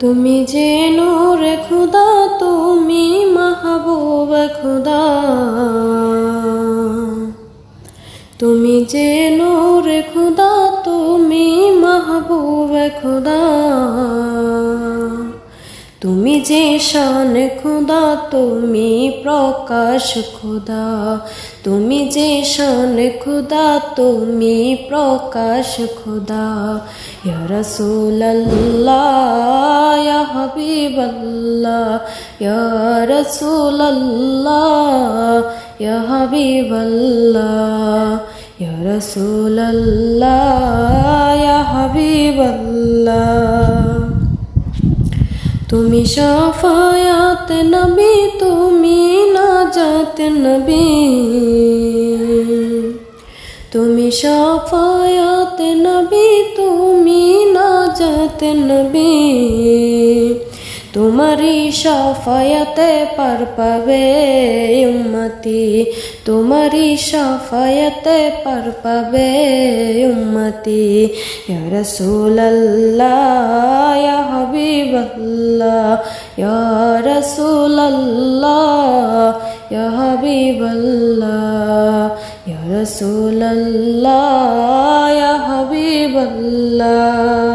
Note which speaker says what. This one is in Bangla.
Speaker 1: তুমি যে নূরে খুদা, তুমি মাহবুব খুদা। তুমি যে নূরে খুদা, তুমি মাহবুব খুদা। তুমি যে শান খুদা, তুমি প্রকাশ খুদা। তুমি যে শান খুদা, তুমি প্রকাশ খুদা। ইয়া রাসূলুল্লাহ ইয়া হাবিবাল্লাহ, ইয়া রাসূলুল্লাহ ইয়া হাবিবাল্লাহ, ইয়া রাসূলুল্লাহ ইয়া হাবিবাল্লাহ। তুমি শাফায়াত নবী, তুমি নাজাত নবী। তুমি শাফায়াত নবী, তুমি নাজাত নবী। তোমারি শাফায়াতে পার পাবে উম্মতি, তোমারি শাফায়াতে পার পাবে উম্মতি। ইয়া রাসূলুল্লাহ ইয়া হাবিবাল্লাহ, ইয়া রাসূলুল্লাহ ইয়া হাবিবাল্লাহ, ইয়া রাসূলুল্লাহ ইয়া হাবিবাল্লাহ।